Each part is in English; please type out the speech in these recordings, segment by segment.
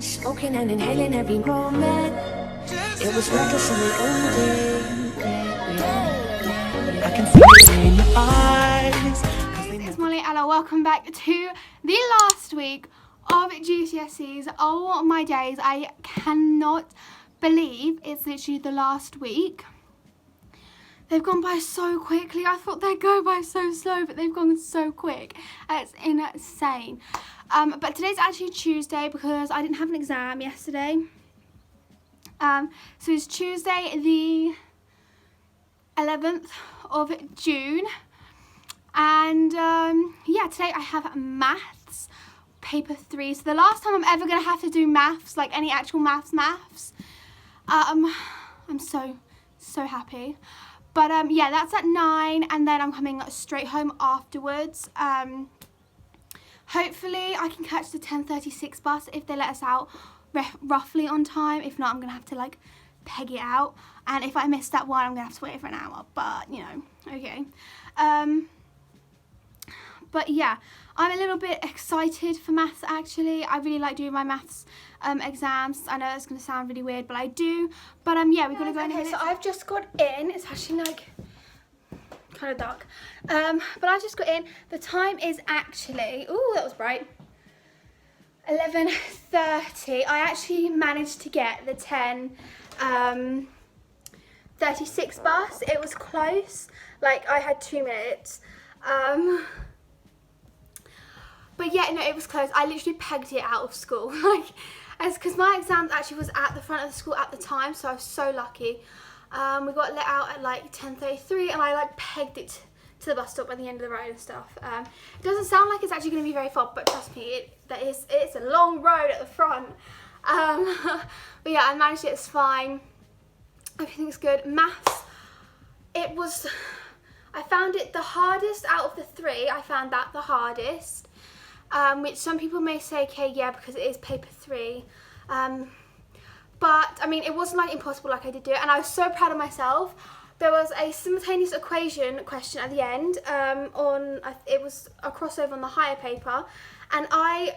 Smoking and inhaling every moment. It was reckless and we owned it. I can see it in your eyes. It's Molly and welcome back to the last week of Gcses. Oh my days, I cannot believe it's literally the last week. They've gone by so quickly. I thought they'd go by so slow, but they've gone so quick. It's insane. But today's actually Tuesday because I didn't have an exam yesterday. So it's Tuesday the 11th of June. And yeah, today I have maths, paper 3. So the last time I'm ever going to have to do maths, like any actual maths. I'm so happy. But yeah, that's at 9 and then I'm coming straight home afterwards. Hopefully I can catch the 10:36 bus if they let us out roughly on time. If not, I'm going to have to like peg it out. And if I miss that one, I'm going to have to wait for an hour. But, you know, okay. But yeah, I'm a little bit excited for maths actually. I really like doing my maths exams. I know it's going to sound really weird, but I do. But yeah, we've got to go in a minute. So I've just got in. It's actually like kind of dark. But I've just got in. The time is actually, ooh, that was bright. 11:30. I actually managed to get the 10:36 bus. It was close. Like I had 2 minutes. But yeah, no, it was close. I literally pegged it out of school. Like, because my exams actually was at the front of the school at the time, so I was so lucky. We got let out at like 10:33 and I like pegged it to the bus stop at the end of the road and stuff. It doesn't sound like it's actually going to be very far, but trust me, it's a long road at the front. But yeah, I managed it, it's fine. Everything's good. Maths, I found it the hardest out of the 3. I found that the hardest. Which some people may say, okay, yeah, because it is paper 3. But, I mean, it wasn't, like, impossible like I did do it. And I was so proud of myself. There was a simultaneous equation question at the end. It was a crossover on the higher paper. And I've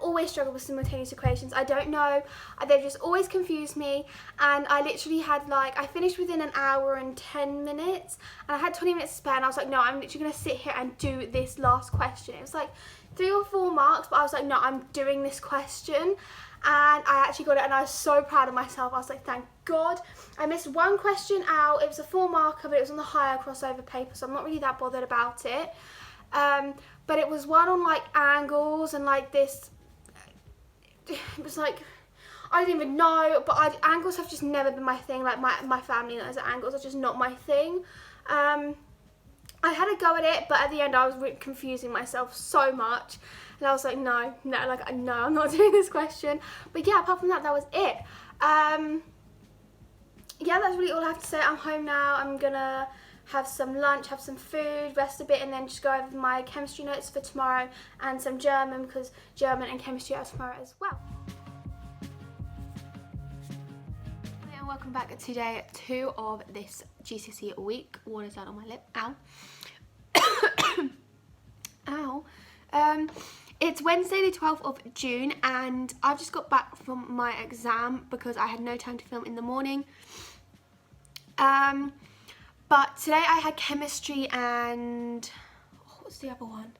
always struggled with simultaneous equations. I don't know. They've just always confused me. And I literally had, like, I finished within an hour and 10 minutes. And I had 20 minutes to spare. And I was like, no, I'm literally going to sit here and do this last question. It was, like, 3 or 4 marks, but I was like, no, I'm doing this question. And I actually got it, and I was so proud of myself. I was like, thank God. I missed one question out. It was a 4 marker, but it was on the higher crossover paper, so I'm not really that bothered about it. But it was one on, like, angles and, like, this. It was, like, I didn't even know, but angles have just never been my thing. Like, my family knows that angles are just not my thing. I had a go at it, but at the end I was confusing myself so much. And I was like, no, I'm not doing this question. But yeah, apart from that, that was it. Yeah, that's really all I have to say. I'm home now. I'm going to have some lunch, have some food, rest a bit, and then just go over my chemistry notes for tomorrow and some German, because German and chemistry are tomorrow as well. And welcome back to day 2 of this GCSE week. Water's out on my lip. Ow. Ow. It's Wednesday the 12th of June and I've just got back from my exam because I had no time to film in the morning. But today I had chemistry and what's the other one?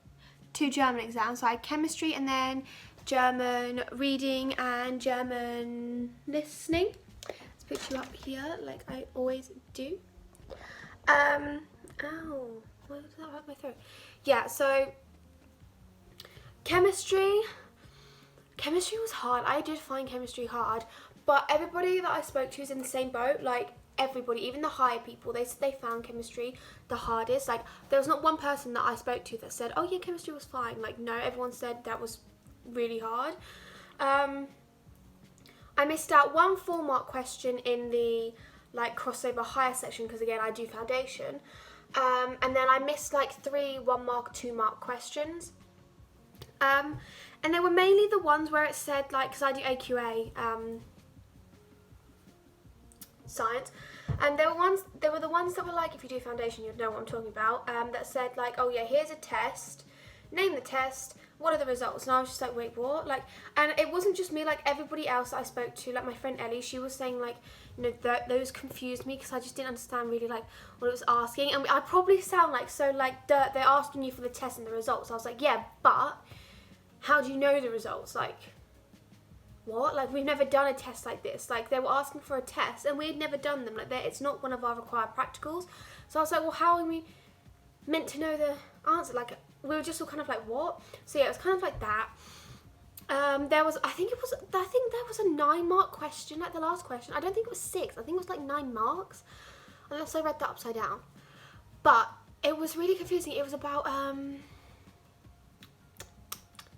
2 German exams. So I had chemistry and then German reading and German listening. Let's put you up here like I always do. Ow. Why did that hurt my throat? Yeah, so chemistry was hard. I did find chemistry hard, but everybody that I spoke to is in the same boat. Like everybody, even the higher people, they said they found chemistry the hardest. Like there was not one person that I spoke to that said, oh yeah, chemistry was fine. Like no, everyone said that was really hard. I missed out 1 4-mark question in the like crossover higher section because again I do foundation. And then I missed like 3 1-mark, 2-mark questions. And they were mainly the ones where it said like, because I do AQA science, and they were the ones that were like, if you do foundation you'd know what I'm talking about, that said like, oh yeah, here's a test, name the test, what are the results? And I was just like, wait, what? Like, and it wasn't just me, like everybody else that I spoke to, like my friend Ellie, she was saying like, you know, those confused me because I just didn't understand really like what it was asking. And I probably sound like so like they're asking you for the test and the results. I was like, yeah, but how do you know the results? Like, what? Like, we've never done a test like this. Like, they were asking for a test and we had never done them. Like, it's not one of our required practicals. So I was like, well, how are we meant to know the answer? Like, we were just all kind of like, what? So yeah, it was kind of like that. I think there was a 9-mark question, like the last question. I don't think it was 6. I think it was like 9 marks, unless I read that upside down. But it was really confusing. It was about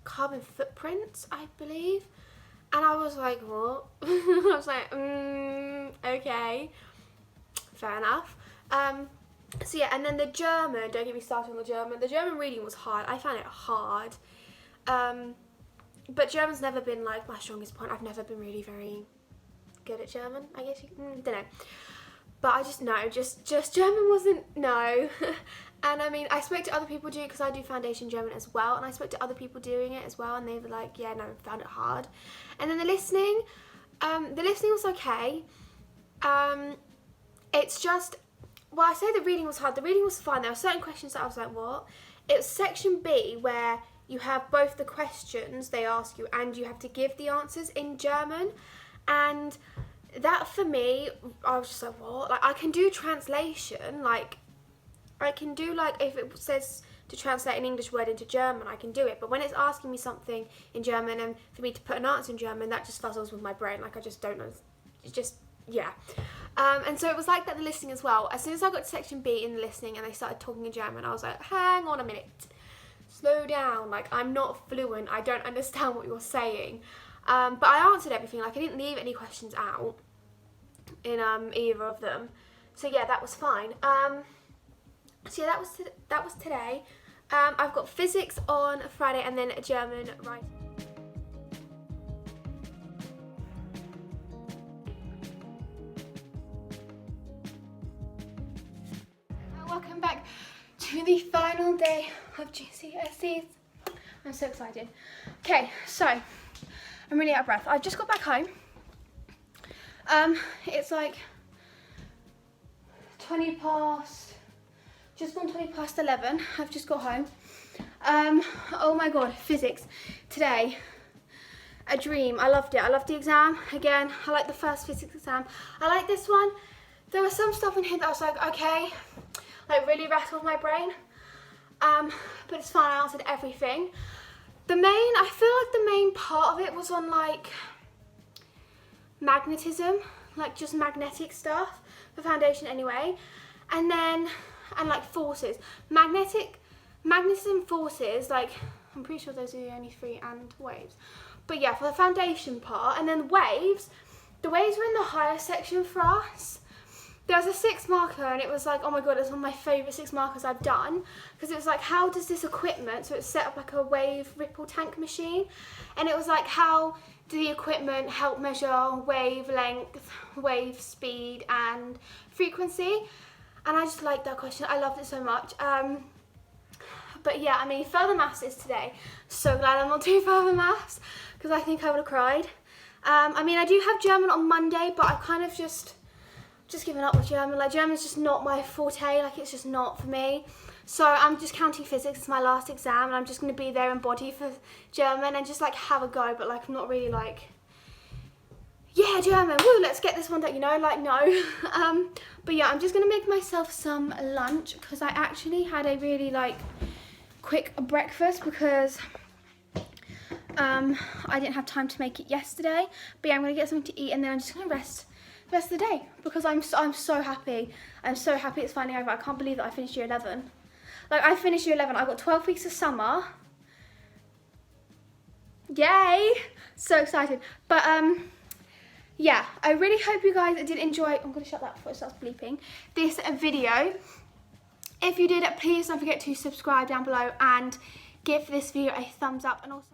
carbon footprints, I believe. And I was like, what? I was like, okay, fair enough. So yeah, and then the German, don't get me started on the German. The German reading was hard. I found it hard. But German's never been like my strongest point. I've never been really very good at German, I guess you don't know. But I just know, just German wasn't, no. And I mean, I spoke to other people doing it because I do foundation German as well. And I spoke to other people doing it as well. And they were like, yeah, no, found it hard. And then the listening was okay. It's just, well, I say the reading was hard. The reading was fine. There were certain questions that I was like, what? It was section B where you have both the questions they ask you and you have to give the answers in German. And that for me, I was just like, what? Like, I can do translation, like, I can do, like, if it says to translate an English word into German, I can do it. But when it's asking me something in German and for me to put an answer in German, that just fuzzles with my brain. Like, I just don't know. It's just, yeah. And so it was like that, the listening as well. As soon as I got to section B in the listening and they started talking in German, I was like, hang on a minute. Slow down. Like, I'm not fluent. I don't understand what you're saying. But I answered everything. Like, I didn't leave any questions out in either of them. So yeah, that was fine. So yeah, that was today. I've got physics on Friday and then German writing. Welcome back to the final day of Gcses. I'm so excited. Okay, so I'm really out of breath. I just got back home. It's like just gone 20 past 11. I've just got home. Oh my god, physics. Today, a dream. I loved it. I loved the exam. Again, I like the first physics exam. I like this one. There was some stuff in here that I was like, okay, like really rattled my brain. But it's fine, I answered everything. I feel like the main part of it was on like magnetism, like just magnetic stuff for foundation anyway. And like forces. Magnetism, forces, like I'm pretty sure those are the only 3, and waves. But yeah, for the foundation part, and then waves, the waves were in the higher section for us. There was a 6 marker and it was like, oh my god, it's one of my favourite 6 markers I've done, because it was like, how does this equipment, so it's set up like a wave ripple tank machine, and it was like, how do the equipment help measure wavelength, wave speed and frequency? And I just liked that question. I loved it so much. But yeah, I mean, further maths is today. So glad I'm not doing further maths, because I think I would have cried. I mean, I do have German on Monday, but I've kind of just given up with German. Like, German's just not my forte. Like, it's just not for me. So I'm just counting physics. It's my last exam, and I'm just going to be there in body for German and just like have a go. But like, I'm not really like, yeah, German, woo, let's get this one done, you know, like, no. But yeah, I'm just going to make myself some lunch, because I actually had a really, like, quick breakfast, because I didn't have time to make it yesterday. But yeah, I'm going to get something to eat, and then I'm just going to rest the rest of the day, because I'm so happy. I'm so happy it's finally over. I can't believe that I finished year 11. Like, I finished year 11. I got 12 weeks of summer. Yay! So excited. But, yeah, I really hope you guys did enjoy. I'm going to shut that before it starts bleeping. This video. If you did, please don't forget to subscribe down below and give this video a thumbs up. And also,